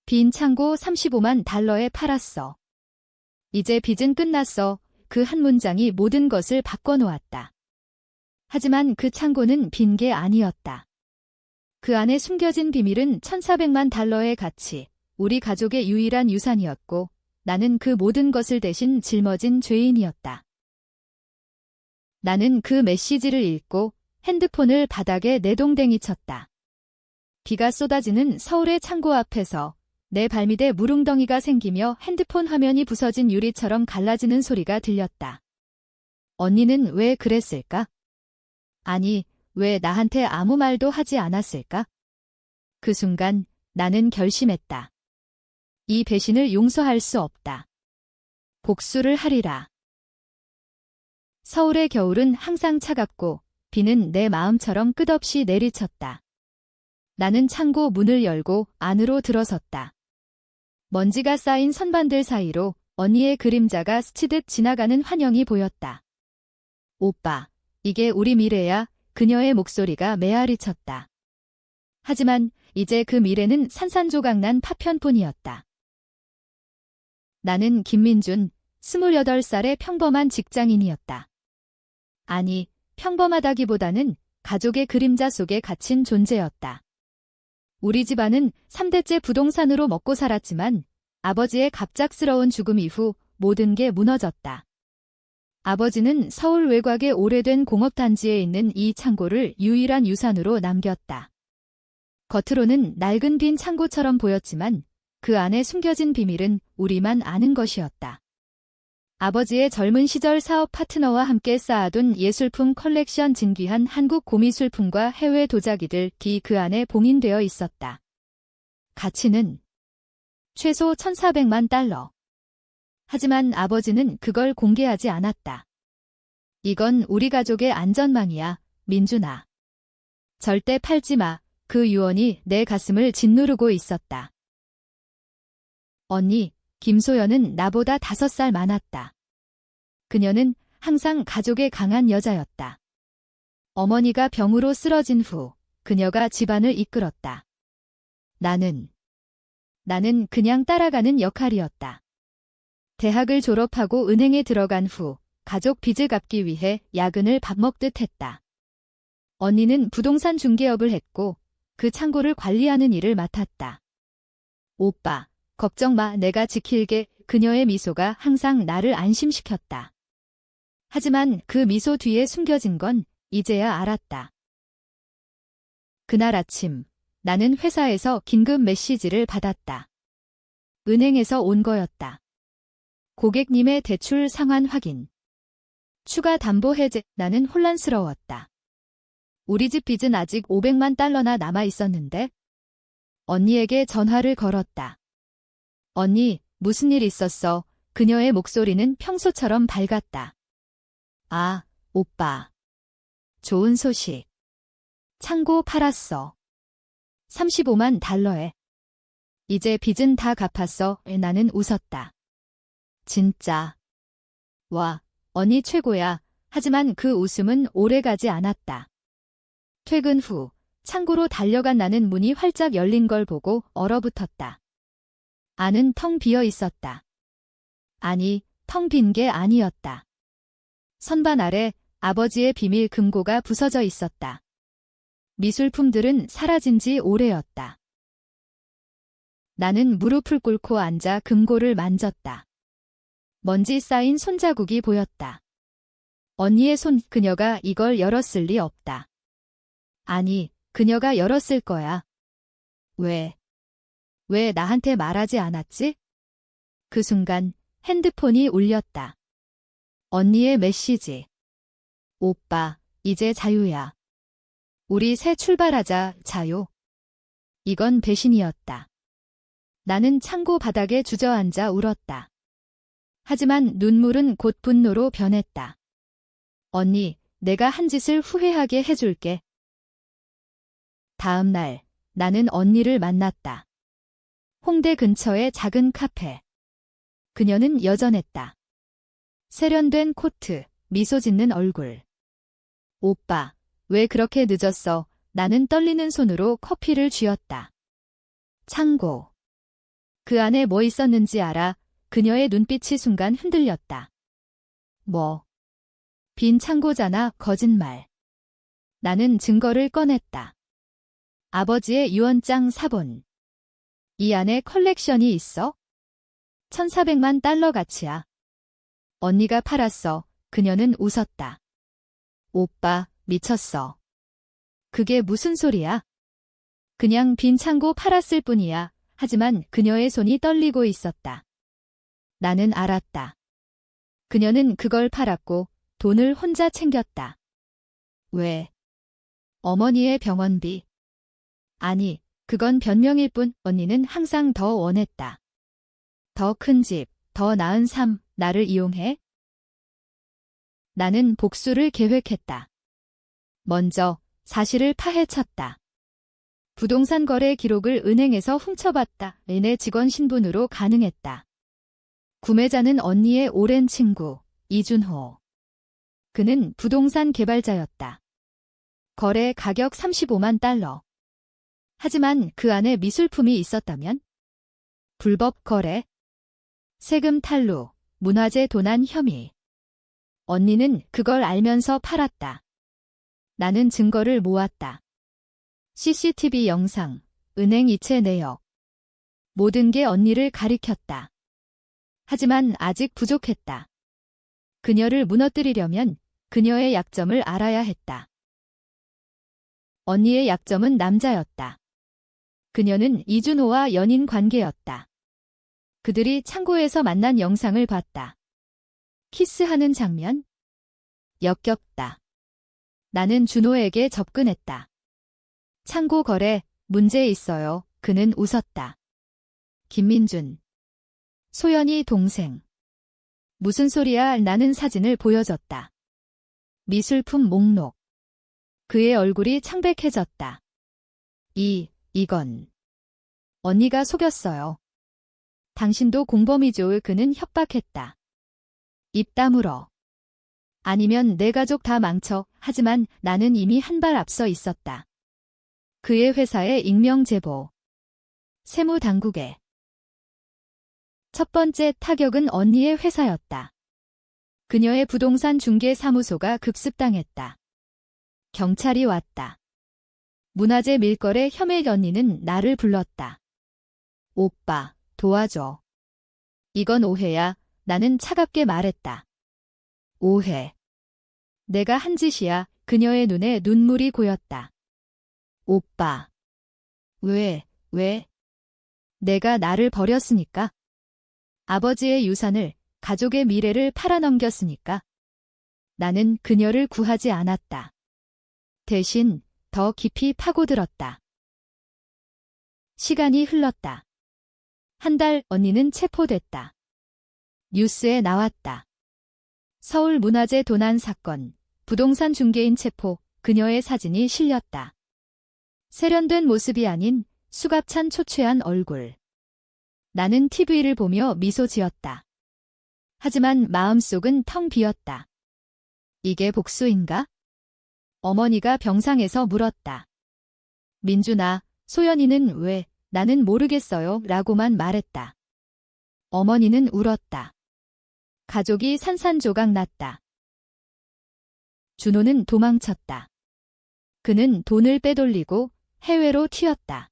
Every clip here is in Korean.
빈 창고 35만 달러에 팔았어. 이제 빚은 끝났어. 그 한 문장이 모든 것을 바꿔놓았다. 하지만 그 창고는 빈 게 아니었다. 그 안에 숨겨진 비밀은 1,400만 달러의 가치, 우리 가족의 유일한 유산이었고, 나는 그 모든 것을 대신 짊어진 죄인이었다. 나는 그 메시지를 읽고 핸드폰을 바닥에 내동댕이 쳤다. 비가 쏟아지는 서울의 창고 앞에서 내 발밑에 물웅덩이가 생기며 핸드폰 화면이 부서진 유리처럼 갈라지는 소리가 들렸다. 언니는 왜 그랬을까? 아니, 왜 나한테 아무 말도 하지 않았을까? 그 순간 나는 결심했다. 이 배신을 용서할 수 없다. 복수를 하리라. 서울의 겨울은 항상 차갑고 비는 내 마음처럼 끝없이 내리쳤다. 나는 창고 문을 열고 안으로 들어섰다. 먼지가 쌓인 선반들 사이로 언니의 그림자가 스치듯 지나가는 환영이 보였다. 오빠, 이게 우리 미래야. 그녀의 목소리가 메아리쳤다. 하지만 이제 그 미래는 산산조각난 파편뿐이었다. 나는 김민준, 28살의 평범한 직장인이었다. 아니, 평범하다기보다는 가족의 그림자 속에 갇힌 존재였다. 우리 집안은 3대째 부동산으로 먹고 살았지만 아버지의 갑작스러운 죽음 이후 모든 게 무너졌다. 아버지는 서울 외곽의 오래된 공업단지에 있는 이 창고를 유일한 유산으로 남겼다. 겉으로는 낡은 빈 창고처럼 보였지만 그 안에 숨겨진 비밀은 우리만 아는 것이었다. 아버지의 젊은 시절 사업 파트너와 함께 쌓아둔 예술품 컬렉션 진귀한 한국 고미술품과 해외 도자기들이 그 안에 봉인되어 있었다. 가치는 최소 1,400만 달러. 하지만 아버지는 그걸 공개하지 않았다. 이건 우리 가족의 안전망이야, 민준아. 절대 팔지 마. 그 유언이 내 가슴을 짓누르고 있었다. 언니, 김소연은 나보다 5살 많았다. 그녀는 항상 가족의 강한 여자였다. 어머니가 병으로 쓰러진 후 그녀가 집안을 이끌었다. 나는 그냥 따라가는 역할이었다. 대학을 졸업하고 은행에 들어간 후 가족 빚을 갚기 위해 야근을 밥 먹듯 했다. 언니는 부동산 중개업을 했고 그 창고를 관리하는 일을 맡았다. 오빠, 걱정 마, 내가 지킬게. 그녀의 미소가 항상 나를 안심시켰다. 하지만 그 미소 뒤에 숨겨진 건 이제야 알았다. 그날 아침, 나는 회사에서 긴급 메시지를 받았다. 은행에서 온 거였다. 고객님의 대출 상환 확인. 추가 담보 해제. 나는 혼란스러웠다. 우리 집 빚은 아직 500만 달러나 남아 있었는데? 언니에게 전화를 걸었다. 언니, 무슨 일 있었어? 그녀의 목소리는 평소처럼 밝았다. 아, 오빠. 좋은 소식. 창고 팔았어. 35만 달러에. 이제 빚은 다 갚았어. 나는 웃었다. 진짜. 와, 언니 최고야. 하지만 그 웃음은 오래가지 않았다. 퇴근 후 창고로 달려간 나는 문이 활짝 열린 걸 보고 얼어붙었다. 안은 텅 비어 있었다. 아니, 텅 빈 게 아니었다. 선반 아래 아버지의 비밀 금고가 부서져 있었다. 미술품들은 사라진 지 오래였다. 나는 무릎을 꿇고 앉아 금고를 만졌다. 먼지 쌓인 손자국이 보였다. 언니의 손, 그녀가 이걸 열었을 리 없다. 아니, 그녀가 열었을 거야. 왜 나한테 말하지 않았지? 그 순간 핸드폰이 울렸다. 언니의 메시지. 오빠, 이제 자유야. 우리 새 출발하자, 자유. 이건 배신이었다. 나는 창고 바닥에 주저앉아 울었다. 하지만 눈물은 곧 분노로 변했다. 언니, 내가 한 짓을 후회하게 해줄게. 다음 날, 나는 언니를 만났다. 홍대 근처의 작은 카페. 그녀는 여전했다. 세련된 코트, 미소 짓는 얼굴. 오빠, 왜 그렇게 늦었어? 나는 떨리는 손으로 커피를 쥐었다. 창고. 그 안에 뭐 있었는지 알아. 그녀의 눈빛이 순간 흔들렸다. 뭐? 빈 창고잖아, 거짓말. 나는 증거를 꺼냈다. 아버지의 유언장 사본. 이 안에 컬렉션이 있어? 1,400만 달러 가치야. 언니가 팔았어. 그녀는 웃었다. 오빠, 미쳤어. 그게 무슨 소리야? 그냥 빈 창고 팔았을 뿐이야. 하지만 그녀의 손이 떨리고 있었다. 나는 알았다. 그녀는 그걸 팔았고 돈을 혼자 챙겼다. 왜? 어머니의 병원비. 아니, 그건 변명일 뿐. 언니는 항상 더 원했다. 더 큰 집, 더 나은 삶, 나를 이용해? 나는 복수를 계획했다. 먼저 사실을 파헤쳤다. 부동산 거래 기록을 은행에서 훔쳐봤다. 은행 직원 신분으로 가능했다. 구매자는 언니의 오랜 친구, 이준호. 그는 부동산 개발자였다. 거래 가격 35만 달러. 하지만 그 안에 미술품이 있었다면? 불법 거래, 세금 탈루, 문화재 도난 혐의. 언니는 그걸 알면서 팔았다. 나는 증거를 모았다. CCTV 영상, 은행 이체 내역. 모든 게 언니를 가리켰다. 하지만 아직 부족했다. 그녀를 무너뜨리려면 그녀의 약점을 알아야 했다. 언니의 약점은 남자였다. 그녀는 이준호와 연인 관계였다. 그들이 창고에서 만난 영상을 봤다. 키스하는 장면? 역겹다. 나는 준호에게 접근했다. 창고 거래, 문제 있어요. 그는 웃었다. 김민준. 소연이 동생. 무슨 소리야? 나는 사진을 보여줬다. 미술품 목록. 그의 얼굴이 창백해졌다. 이건. 언니가 속였어요. 당신도 공범이죠. 그는 협박했다. 입 다물어. 아니면 내 가족 다 망쳐. 하지만 나는 이미 한 발 앞서 있었다. 그의 회사에 익명 제보. 세무당국에. 첫 번째 타격은 언니의 회사였다. 그녀의 부동산 중개 사무소가 급습당했다. 경찰이 왔다. 문화재 밀거래 혐의. 언니는 나를 불렀다. 오빠, 도와줘. 이건 오해야. 나는 차갑게 말했다. 오해. 내가 한 짓이야. 그녀의 눈에 눈물이 고였다. 오빠. 왜? 내가 나를 버렸으니까? 아버지의 유산을, 가족의 미래를 팔아넘겼으니까? 나는 그녀를 구하지 않았다. 대신 더 깊이 파고들었다. 시간이 흘렀다. 한 달. 언니는 체포됐다. 뉴스에 나왔다. 서울 문화재 도난 사건, 부동산 중개인 체포. 그녀의 사진이 실렸다. 세련된 모습이 아닌 수갑찬 초췌한 얼굴. 나는 TV를 보며 미소 지었다. 하지만 마음속은 텅 비었다. 이게 복수인가? 어머니가 병상에서 물었다. 민준아, 소연이는 왜? 나는 모르겠어요. 라고만 말했다. 어머니는 울었다. 가족이 산산조각 났다. 준호는 도망쳤다. 그는 돈을 빼돌리고 해외로 튀었다.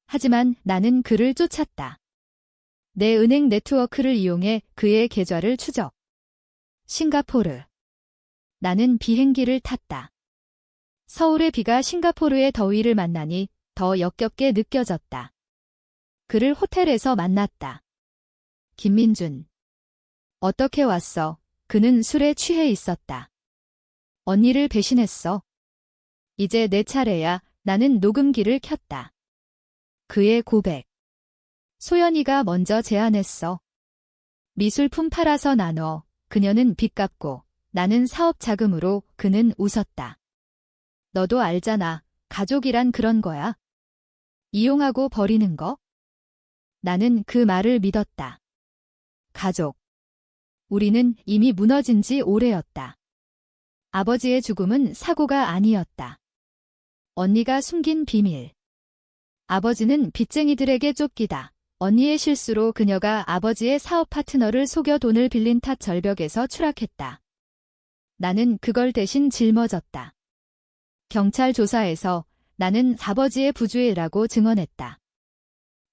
하지만 나는 그를 쫓았다. 내 은행 네트워크를 이용해 그의 계좌를 추적. 싱가포르. 나는 비행기를 탔다. 서울의 비가 싱가포르의 더위를 만나니 더 역겹게 느껴졌다. 그를 호텔에서 만났다. 김민준. 어떻게 왔어? 그는 술에 취해 있었다. 언니를 배신했어. 이제 내 차례야. 나는 녹음기를 켰다. 그의 고백. 소연이가 먼저 제안했어. 미술품 팔아서 나눠. 그녀는 빚 갚고 나는 사업 자금으로. 그는 웃었다. 너도 알잖아. 가족이란 그런 거야. 이용하고 버리는 거? 나는 그 말을 믿었다. 가족. 우리는 이미 무너진 지 오래였다. 아버지의 죽음은 사고가 아니었다. 언니가 숨긴 비밀. 아버지는 빚쟁이들에게 쫓기다 언니의 실수로 그녀가 아버지의 사업 파트너를 속여 돈을 빌린 탓 절벽에서 추락했다. 나는 그걸 대신 짊어졌다. 경찰 조사에서 나는 아버지의 부주의라고 증언했다.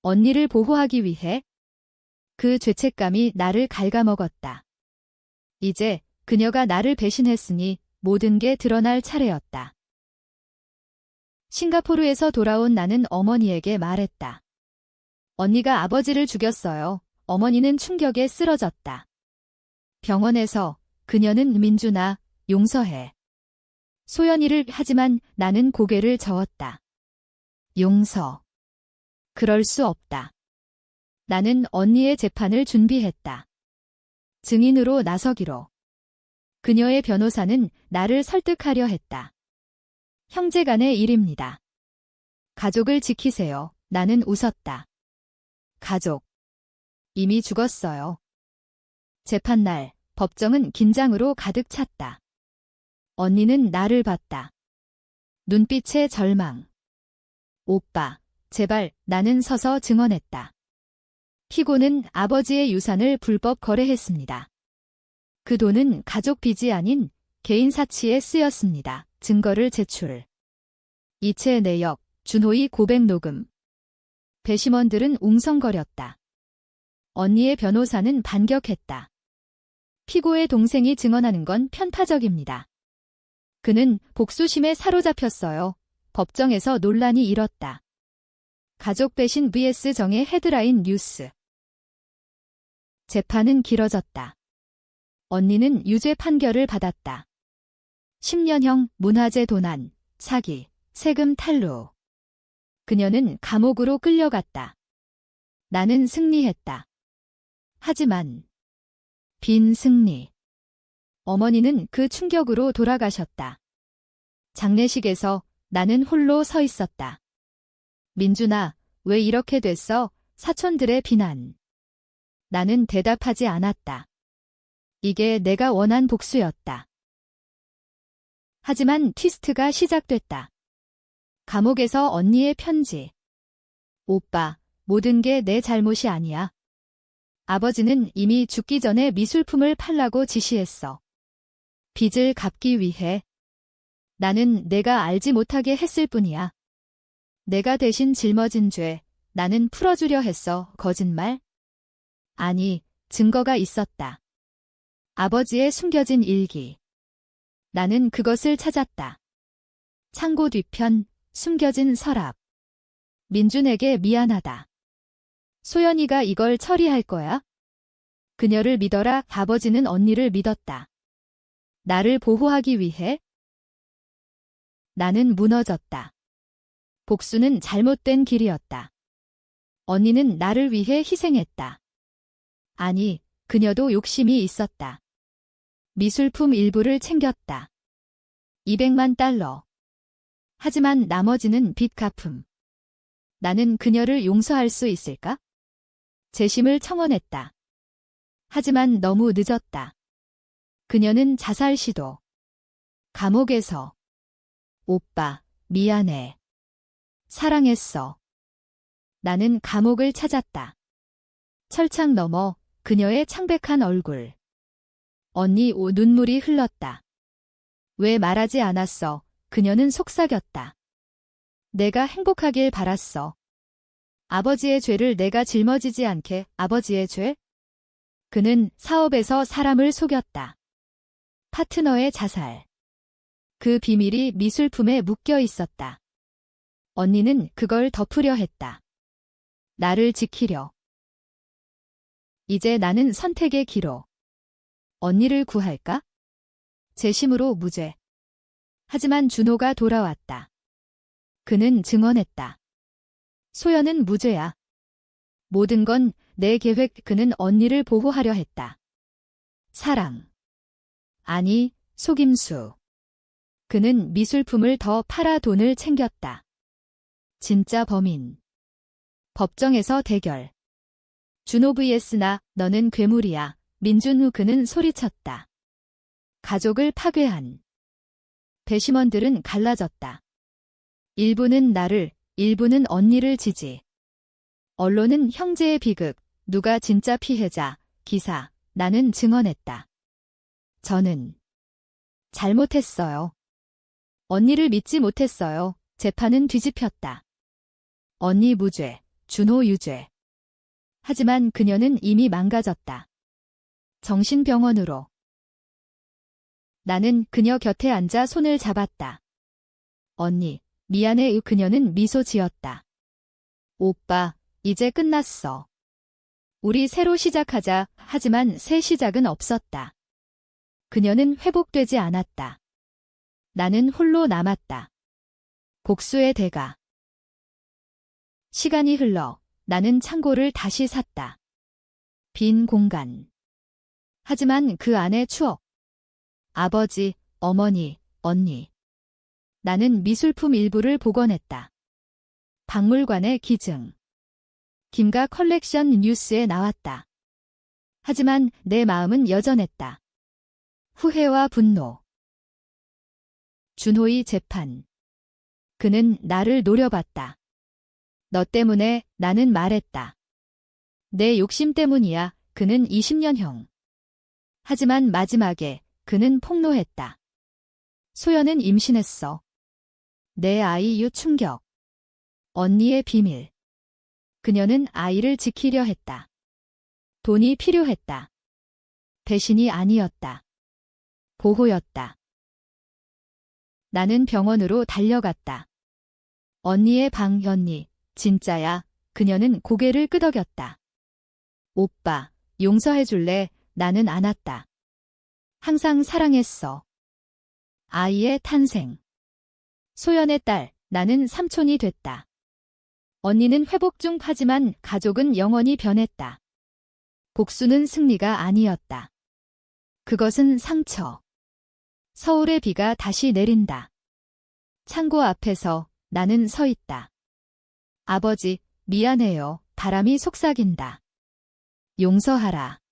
언니를 보호하기 위해 그 죄책감이 나를 갉아먹었다. 이제 그녀가 나를 배신했으니 모든 게 드러날 차례였다. 싱가포르에서 돌아온 나는 어머니에게 말했다. 언니가 아버지를 죽였어요. 어머니는 충격에 쓰러졌다. 병원에서 그녀는 민준아, 용서해. 소연이를 하지만 나는 고개를 저었다. 용서. 그럴 수 없다. 나는 언니의 재판을 준비했다. 증인으로 나서기로. 그녀의 변호사는 나를 설득하려 했다. 형제간의 일입니다. 가족을 지키세요. 나는 웃었다. 가족. 이미 죽었어요. 재판날, 법정은 긴장으로 가득 찼다. 언니는 나를 봤다. 눈빛에 절망. 오빠, 제발. 나는 서서 증언했다. 피고는 아버지의 유산을 불법 거래했습니다. 그 돈은 가족 빚이 아닌 개인 사치에 쓰였습니다. 증거를 제출. 이체 내역, 준호의 고백 녹음. 배심원들은 웅성거렸다. 언니의 변호사는 반격했다. 피고의 동생이 증언하는 건 편파적입니다. 그는 복수심에 사로잡혔어요. 법정에서 논란이 일었다. 가족 배신 vs 정의 헤드라인 뉴스. 재판은 길어졌다. 언니는 유죄 판결을 받았다. 10년형, 문화재 도난, 사기, 세금 탈루. 그녀는 감옥으로 끌려갔다. 나는 승리했다. 하지만 빈 승리. 어머니는 그 충격으로 돌아가셨다. 장례식에서 나는 홀로 서 있었다. 민준아, 왜 이렇게 됐어? 사촌들의 비난. 나는 대답하지 않았다. 이게 내가 원한 복수였다. 하지만 트위스트가 시작됐다. 감옥에서 언니의 편지. 오빠, 모든 게 내 잘못이 아니야. 아버지는 이미 죽기 전에 미술품을 팔라고 지시했어. 빚을 갚기 위해. 나는 내가 알지 못하게 했을 뿐이야. 내가 대신 짊어진 죄, 나는 풀어주려 했어. 거짓말? 아니, 증거가 있었다. 아버지의 숨겨진 일기. 나는 그것을 찾았다. 창고 뒤편, 숨겨진 서랍. 민준에게 미안하다. 소연이가 이걸 처리할 거야? 그녀를 믿어라. 아버지는 언니를 믿었다. 나를 보호하기 위해? 나는 무너졌다. 복수는 잘못된 길이었다. 언니는 나를 위해 희생했다. 아니, 그녀도 욕심이 있었다. 미술품 일부를 챙겼다. 200만 달러. 하지만 나머지는 빚 갚음. 나는 그녀를 용서할 수 있을까? 재심을 청원했다. 하지만 너무 늦었다. 그녀는 자살 시도. 감옥에서. 오빠, 미안해. 사랑했어. 나는 감옥을 찾았다. 철창 너머 그녀의 창백한 얼굴. 언니 눈물이 흘렀다. 왜 말하지 않았어? 그녀는 속삭였다. 내가 행복하길 바랐어. 아버지의 죄를 내가 짊어지지 않게. 아버지의 죄? 그는 사업에서 사람을 속였다. 파트너의 자살. 그 비밀이 미술품에 묶여 있었다. 언니는 그걸 덮으려 했다. 나를 지키려. 이제 나는 선택의 기로. 언니를 구할까? 재심으로 무죄. 하지만 준호가 돌아왔다. 그는 증언했다. 소연은 무죄야. 모든 건 내 계획. 그는 언니를 보호하려 했다. 사랑. 아니, 속임수. 그는 미술품을 더 팔아 돈을 챙겼다. 진짜 범인. 법정에서 대결. 준호 vs 나. 너는 괴물이야. 민준우. 그는 소리쳤다. 가족을 파괴한. 배심원들은 갈라졌다. 일부는 나를, 일부는 언니를 지지. 언론은 형제의 비극, 누가 진짜 피해자, 기사, 나는 증언했다. 저는 잘못했어요. 언니를 믿지 못했어요. 재판은 뒤집혔다. 언니 무죄, 준호 유죄. 하지만 그녀는 이미 망가졌다. 정신병원으로. 나는 그녀 곁에 앉아 손을 잡았다. 언니, 미안해. 그녀는 미소 지었다. 오빠, 이제 끝났어. 우리 새로 시작하자. 하지만 새 시작은 없었다. 그녀는 회복되지 않았다. 나는 홀로 남았다. 복수의 대가. 시간이 흘러 나는 창고를 다시 샀다. 빈 공간. 하지만 그 안에 추억. 아버지, 어머니, 언니. 나는 미술품 일부를 복원했다. 박물관의 기증. 김가 컬렉션 뉴스에 나왔다. 하지만 내 마음은 여전했다. 후회와 분노. 준호의 재판. 그는 나를 노려봤다. 너 때문에 나는 말했다. 내 욕심 때문이야. 그는 20년형. 하지만 마지막에 그는 폭로했다. 소연은 임신했어. 내 아이 충격. 언니의 비밀. 그녀는 아이를 지키려 했다. 돈이 필요했다. 배신이 아니었다. 보호였다. 나는 병원으로 달려갔다. 언니의 방. 언니, 진짜야. 그녀는 고개를 끄덕였다. 오빠, 용서해줄래? 나는 안았다. 항상 사랑했어. 아이의 탄생. 소연의 딸, 나는 삼촌이 됐다. 언니는 회복 중. 하지만 가족은 영원히 변했다. 복수는 승리가 아니었다. 그것은 상처. 서울의 비가 다시 내린다. 창고 앞에서 나는 서 있다. 아버지, 미안해요. 바람이 속삭인다. 용서하라.